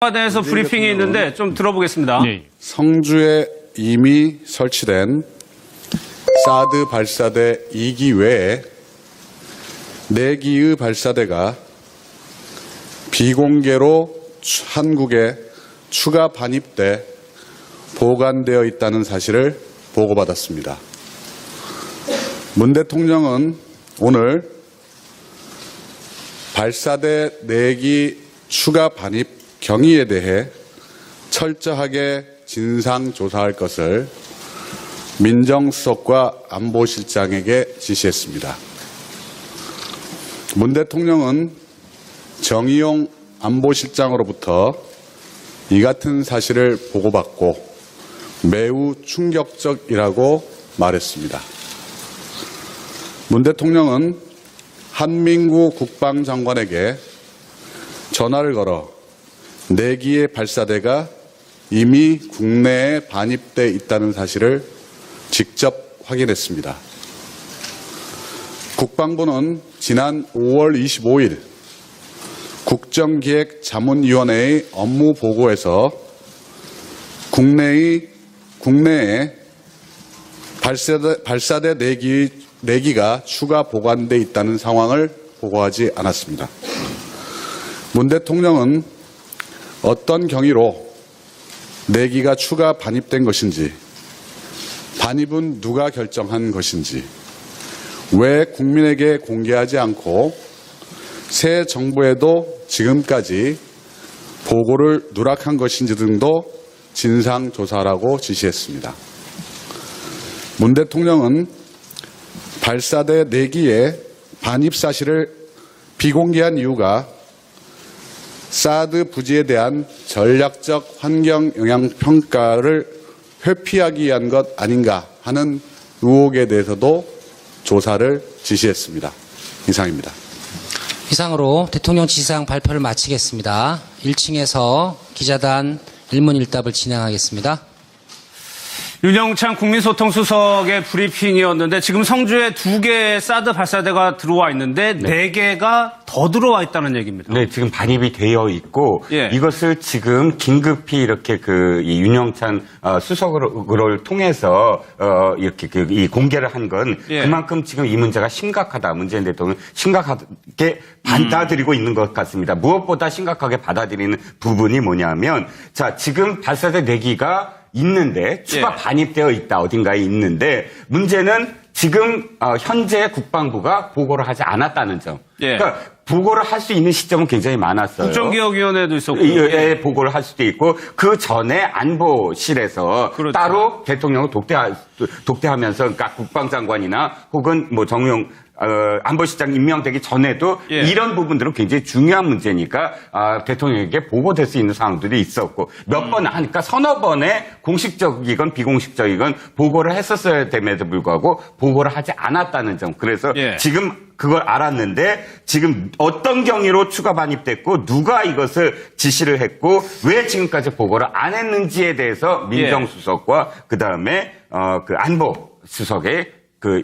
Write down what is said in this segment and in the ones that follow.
대해서 브리핑이 있는데 좀 들어보겠습니다. 네. 성주에 이미 설치된 사드 발사대 2기 외에 4기의 발사대가 비공개로 한국에 추가 반입돼 보관되어 있다는 사실을 보고받았습니다. 문 대통령은 오늘 발사대 4기 추가 반입 경위에 대해 철저하게 진상조사할 것을 민정수석과 안보실장에게 지시했습니다. 문 대통령은 정의용 안보실장으로부터 이 같은 사실을 보고받고 매우 충격적이라고 말했습니다. 문 대통령은 한민구 국방장관에게 전화를 걸어 4기의 발사대가 이미 국내에 반입돼 있다는 사실을 직접 확인했습니다. 국방부는 지난 5월 25일 국정기획자문위원회의 업무 보고에서 국내에 발사대 4기가 추가 보관돼 있다는 상황을 보고하지 않았습니다. 문 대통령은 어떤 경위로 4기가 추가 반입된 것인지, 반입은 누가 결정한 것인지, 왜 국민에게 공개하지 않고 새 정부에도 지금까지 보고를 누락한 것인지 등도 진상조사하라고 지시했습니다. 문 대통령은 발사대 4기의 반입 사실을 비공개한 이유가 사드 부지에 대한 전략적 환경 영향 평가를 회피하기 위한 것 아닌가 하는 의혹에 대해서도 조사를 지시했습니다. 이상입니다. 이상으로 대통령 지시사항 발표를 마치겠습니다. 1층에서 기자단 일문일답을 진행하겠습니다. 윤영찬 국민소통수석의 브리핑이었는데 지금 성주에 2개의 사드 발사대가 들어와 있는데 4개가 더 들어와 있다는 얘기입니다. 네, 지금 반입이 되어 있고 이것을 지금 긴급히 이렇게 이 윤영찬 수석을 통해서 이렇게 이 공개를 한 건 그만큼 지금 이 문제가 심각하다. 문재인 대통령 심각하게 받아들이고 있는 것 같습니다. 무엇보다 심각하게 받아들이는 부분이 뭐냐면 자, 지금 발사대 4기가 있는데 추가 반입되어 있다. 어딘가에 있는데 문제는 지금 현재 국방부가 보고를 하지 않았다는 점. 그러니까 보고를 할 수 있는 시점은 굉장히 많았어요. 국정기획위원회도 있었고. 보고를 할 수도 있고 그 전에 안보실에서 그렇죠. 따로 대통령을 독대하면서 그러니까 국방장관이나 혹은 뭐 정용 안보실장 임명되기 전에도 이런 부분들은 굉장히 중요한 문제니까 대통령에게 보고될 수 있는 상황들이 있었고 몇 번 하니까 서너 번의 공식적이건 비공식적이건 보고를 했었어야 됨에도 불구하고 보고를 하지 않았다는 점. 그래서 지금 그걸 알았는데 지금 어떤 경위로 추가 반입됐고 누가 이것을 지시를 했고 왜 지금까지 보고를 안 했는지에 대해서 민정수석과 그다음에 그 안보수석의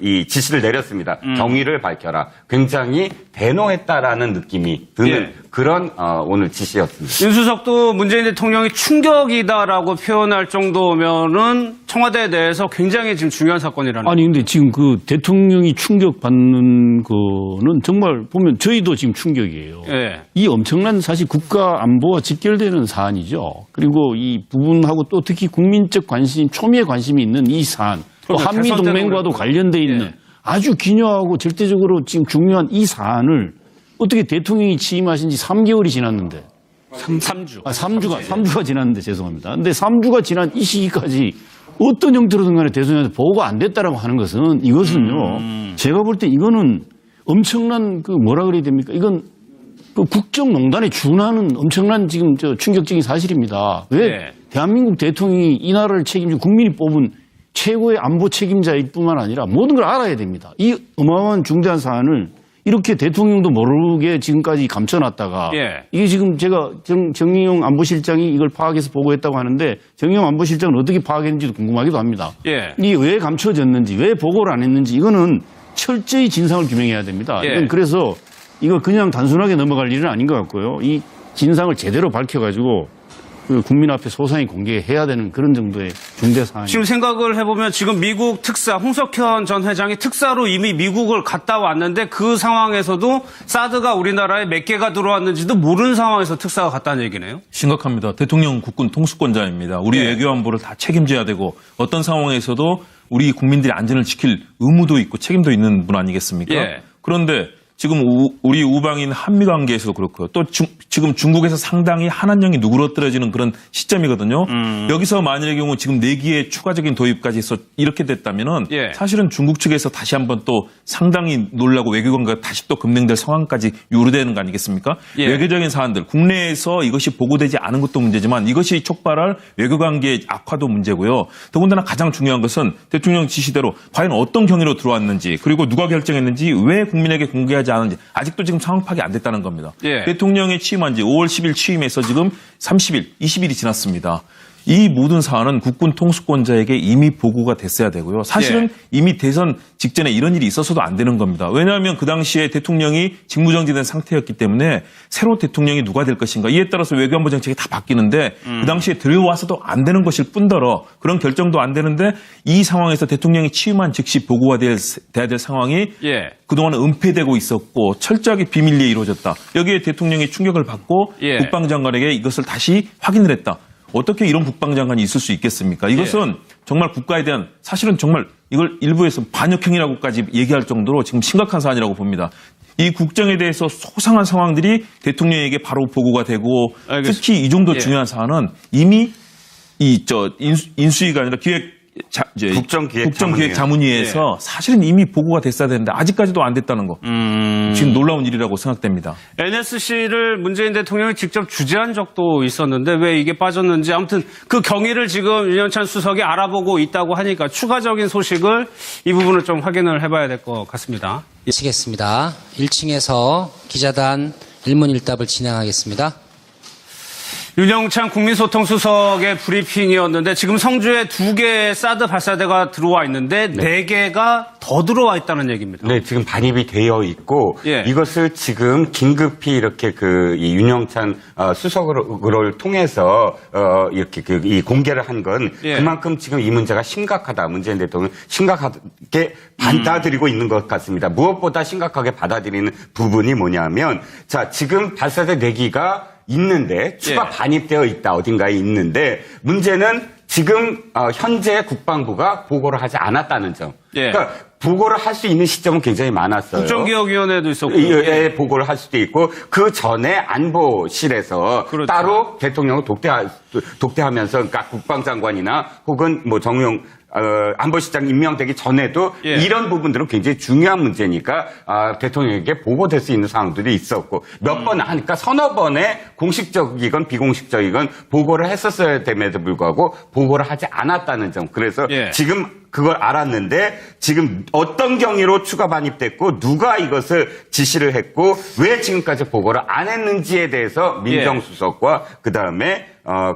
이 지시를 내렸습니다. 경위를 밝혀라. 굉장히 대노했다라는 느낌이 드는 그런 오늘 지시였습니다. 윤 수석도 문재인 대통령이 충격이다라고 표현할 정도면은 청와대에 대해서 굉장히 지금 중요한 사건이라는. 아니 근데 지금 그 대통령이 충격받는 거는 정말 보면 저희도 지금 충격이에요. 이 엄청난 사실 국가 안보와 직결되는 사안이죠. 그리고 이 부분하고 또 특히 국민적 관심, 초미의 관심이 있는 이 사안. 또 한미동맹과도 관련돼 있는 아주 기묘하고 절대적으로 지금 중요한 이 사안을 어떻게 대통령이 취임하신 지 3개월이 지났는데 3주. 3주가 지났는데 죄송합니다. 근데 3주가 지난 이 시기까지 어떤 형태로든 간에 대통령한테 보고가 안 됐다라고 하는 것은 이것은요. 제가 볼 때 이거는 엄청난 그 뭐라 그래야 됩니까? 이건 그 국정농단에 준하는 엄청난 지금 충격적인 사실입니다. 왜 대한민국 대통령이 이 나라를 책임지고 국민이 뽑은 최고의 안보 책임자일 뿐만 아니라 모든 걸 알아야 됩니다. 이 어마어마한 중대한 사안을 이렇게 대통령도 모르게 지금까지 감춰놨다가 이게 지금 제가 정의용 안보실장이 이걸 파악해서 보고했다고 하는데 정의용 안보실장은 어떻게 파악했는지도 궁금하기도 합니다. 이게 왜 감춰졌는지 왜 보고를 안 했는지 이거는 철저히 진상을 규명해야 됩니다. 이건 그래서 이거 그냥 단순하게 넘어갈 일은 아닌 것 같고요. 이 진상을 제대로 밝혀가지고 그 국민 앞에 소상히 공개해야 되는 그런 정도의 중대 사안입니다. 지금 생각을 해보면 지금 미국 특사 홍석현 전 회장이 특사로 이미 미국을 갔다 왔는데 그 상황에서도 사드가 우리나라에 몇 개가 들어왔는지도 모르는 상황에서 특사가 갔다는 얘기네요. 심각합니다. 대통령 국군 통수권자입니다. 우리 네. 외교 안보를 다 책임져야 되고 어떤 상황에서도 우리 국민들의 안전을 지킬 의무도 있고 책임도 있는 분 아니겠습니까? 예. 그런데 지금 우리 우방인 한미 관계에서도 그렇고요. 또 지금 중국에서 상당히 한한령이 누그러뜨려지는 그런 시점이거든요. 여기서 만일의 경우 지금 내기의 추가적인 도입까지 해서 이렇게 됐다면은 예. 사실은 중국 측에서 다시 한번 또 상당히 놀라고 외교관계가 다시 또 급맹될 상황까지 요르되는 거 아니겠습니까? 예. 외교적인 사안들 국내에서 이것이 보고되지 않은 것도 문제지만 이것이 촉발할 외교관계의 악화도 문제고요. 더군다나 가장 중요한 것은 대통령 지시대로 과연 어떤 경위로 들어왔는지 그리고 누가 결정했는지 왜 국민에게 공개하지 않은지 아직도 지금 상황 파악이 안 됐다는 겁니다. 예. 대통령이 취임한 지 5월 10일 취임해서 지금 30일, 20일이 지났습니다. 이 모든 사안은 국군 통수권자에게 이미 보고가 됐어야 되고요. 사실은 예. 이미 대선 직전에 이런 일이 있어서도 안 되는 겁니다. 왜냐하면 그 당시에 대통령이 직무정지된 상태였기 때문에 새로 대통령이 누가 될 것인가 이에 따라서 외교안보 정책이 다 바뀌는데 그 당시에 들여와서도 안 되는 것일 뿐더러 그런 결정도 안 되는데 이 상황에서 대통령이 취임한 즉시 보고가 돼야 될 상황이 예. 그동안은 은폐되고 있었고 철저하게 비밀리에 이루어졌다. 여기에 대통령이 충격을 받고 예. 국방장관에게 이것을 다시 확인을 했다. 어떻게 이런 국방장관이 있을 수 있겠습니까? 이것은 정말 국가에 대한 사실은 정말 이걸 일부에서 반역행위라고까지 얘기할 정도로 지금 심각한 사안이라고 봅니다. 이 국정에 대해서 소상한 상황들이 대통령에게 바로 보고가 되고 알겠습니다. 특히 이 정도 예. 중요한 사안은 이미 인수위가 아니라 국정기획자문위에서 사실은 이미 보고가 됐어야 되는데 아직까지도 안 됐다는 거. 지금 놀라운 일이라고 생각됩니다. NSC를 문재인 대통령이 직접 주재한 적도 있었는데 왜 이게 빠졌는지 아무튼 그 경위를 지금 윤영찬 수석이 알아보고 있다고 하니까 추가적인 소식을 이 부분을 좀 확인을 해봐야 될 것 같습니다. 마치겠습니다. 1층에서 기자단 일문일답을 진행하겠습니다. 윤영찬 국민소통수석의 브리핑이었는데 지금 성주에 2개의 사드 발사대가 들어와 있는데 4개가 더 들어와 있다는 얘기입니다. 네, 지금 반입이 되어 있고 예. 이것을 지금 긴급히 이렇게 이 윤영찬 수석을 통해서 이렇게 이 공개를 한 건 예. 그만큼 지금 이 문제가 심각하다. 문재인 대통령 심각하게 받아들이고 있는 것 같습니다. 무엇보다 심각하게 받아들이는 부분이 뭐냐면 자, 지금 발사대 4기가 있는데 추가 예. 반입되어 있다. 어딘가에 있는데 문제는 지금 현재 국방부가 보고를 하지 않았다는 점. 예. 그러니까 보고를 할 수 있는 시점은 굉장히 많았어요. 국정기획위원회도 있었고. 예, 보고를 할 수도 있고 그 전에 안보실에서 그렇죠. 따로 대통령을 독대하면서 그러니까 국방장관이나 혹은 뭐 정용 안보실장 임명되기 전에도 예. 이런 부분들은 굉장히 중요한 문제니까 대통령에게 보고될 수 있는 상황들이 있었고 몇 번 하니까 서너 번의 공식적이건 비공식적이건 보고를 했었어야 됨에도 불구하고 보고를 하지 않았다는 점. 그래서 예. 지금 그걸 알았는데 지금 어떤 경위로 추가 반입됐고 누가 이것을 지시를 했고 왜 지금까지 보고를 안 했는지에 대해서 민정수석과 그다음에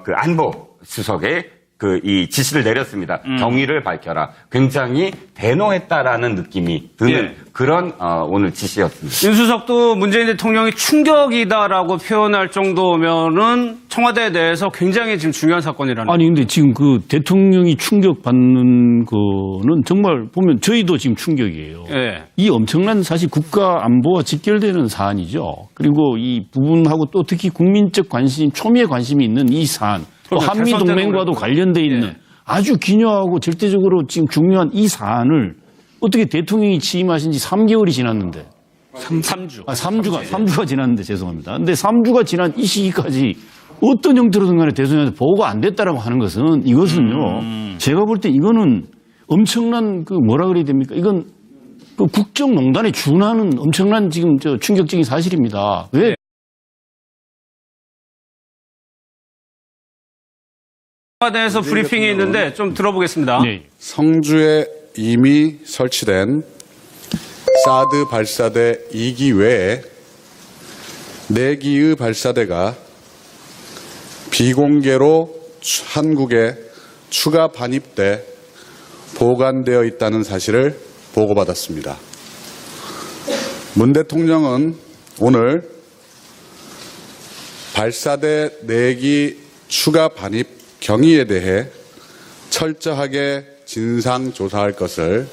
그 안보수석의 이 지시를 내렸습니다. 경위를 밝혀라. 굉장히 대노했다라는 느낌이 드는 예. 그런 오늘 지시였습니다. 윤 수석도 문재인 대통령이 충격이다라고 표현할 정도면은 청와대에 대해서 굉장히 지금 중요한 사건이라는. 아니 근데 지금 그 대통령이 충격받는 거는 정말 보면 저희도 지금 충격이에요. 예. 이 엄청난 사실 국가 안보와 직결되는 사안이죠. 그리고 이 부분하고 또 특히 국민적 관심, 초미의 관심이 있는 이 사안, 또 그러면 한미 대선 때도 동맹과도 그렇고. 관련돼 있는 예. 아주 기묘하고 절대적으로 지금 중요한 이 사안을 어떻게 대통령이 취임하신 지 3개월이 지났는데 3주. 3주가 지났는데 죄송합니다. 근데 3주가 지난 이 시기까지 어떤 형태로든 간에 대통령한테 보고가 안 됐다라고 하는 것은 이것은요. 제가 볼 때 이거는 엄청난 그 뭐라 그래야 됩니까? 이건 그 국정농단에 준하는 엄청난 지금 충격적인 사실입니다. 왜? 청와대에서 브리핑이 있는데 좀 들어보겠습니다. 네. 성주에 이미 설치된 사드 발사대 2기 외에 4기의 발사대가 비공개로 한국에 추가 반입돼 보관되어 있다는 사실을 보고받았습니다. 문 대통령은 오늘 발사대 4기 추가 반입 경위에 대해 철저하게 진상 조사할 것을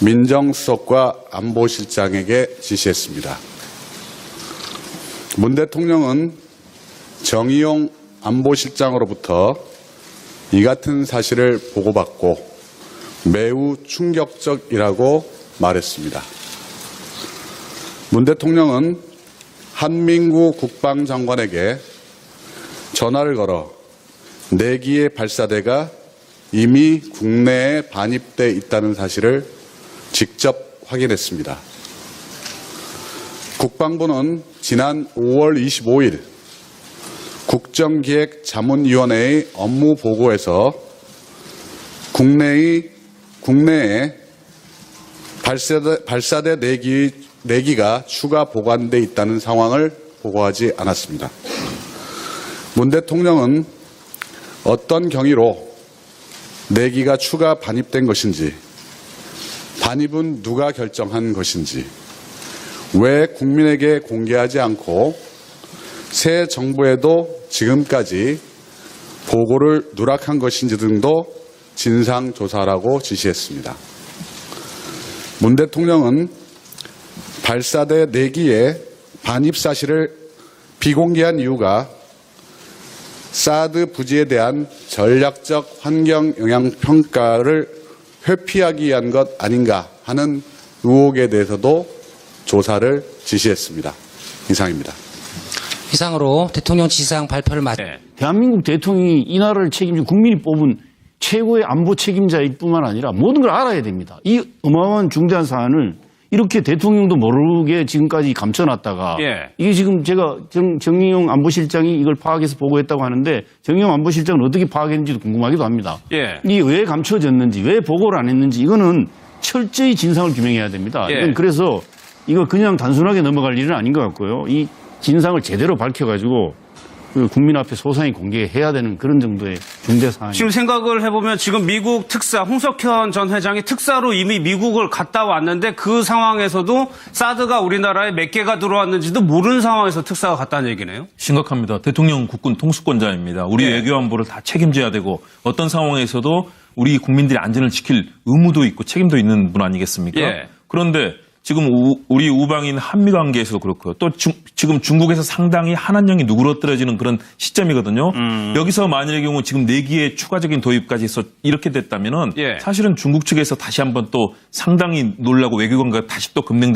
민정수석과 안보실장에게 지시했습니다. 문 대통령은 정의용 안보실장으로부터 이 같은 사실을 보고받고 매우 충격적이라고 말했습니다. 문 대통령은 한민구 국방장관에게 전화를 걸어 4기의 발사대가 이미 국내에 반입돼 있다는 사실을 직접 확인했습니다. 국방부는 지난 5월 25일 국정기획자문위원회의 업무 보고에서 국내에 발사대 4기가 추가 보관돼 있다는 상황을 보고하지 않았습니다. 문 대통령은 어떤 경위로 4기가 추가 반입된 것인지, 반입은 누가 결정한 것인지, 왜 국민에게 공개하지 않고 새 정부에도 지금까지 보고를 누락한 것인지 등도 진상조사라고 지시했습니다. 문 대통령은 발사대 4기의 반입 사실을 비공개한 이유가 사드 부지에 대한 전략적 환경 영향 평가를 회피하기 위한 것 아닌가 하는 의혹에 대해서도 조사를 지시했습니다. 이상입니다. 이상으로 대통령 지시사항 발표를 대한민국 대통령이 이 나라를 책임지고 국민이 뽑은 최고의 안보 책임자일 뿐만 아니라 모든 걸 알아야 됩니다. 이 어마어마한 중대한 사안을 이렇게 대통령도 모르게 지금까지 감춰놨다가 이게 지금 제가 정의용 안보실장이 이걸 파악해서 보고했다고 하는데 정의용 안보실장은 어떻게 파악했는지도 궁금하기도 합니다. 이게 왜 감춰졌는지, 왜 보고를 안 했는지 이거는 철저히 진상을 규명해야 됩니다. 이건 그래서 이거 그냥 단순하게 넘어갈 일은 아닌 것 같고요. 이 진상을 제대로 밝혀가지고 국민 앞에 소상히 공개해야 되는 그런 정도의 중대 사안입니다. 지금 생각을 해보면 지금 미국 특사 홍석현 전 회장이 특사로 이미 미국을 갔다 왔는데 그 상황에서도 사드가 우리나라에 몇 개가 들어왔는지도 모르는 상황에서 특사가 갔다는 얘기네요. 심각합니다. 대통령 국군 통수권자입니다. 우리 외교 안보를 다 책임져야 되고 어떤 상황에서도 우리 국민들의 안전을 지킬 의무도 있고 책임도 있는 분 아니겠습니까? 그런데 지금 우리 우방인 한미 관계에서도 그렇고요. 또 지금 중국에서 상당히 한한령이 누그러뜨려지는 그런 시점이거든요. 여기서 만일의 경우 지금 4기의 추가적인 도입까지 해서 이렇게 됐다면은 사실은 중국 측에서 다시 한번 또 상당히 놀라고 외교관과 다시 또 금맹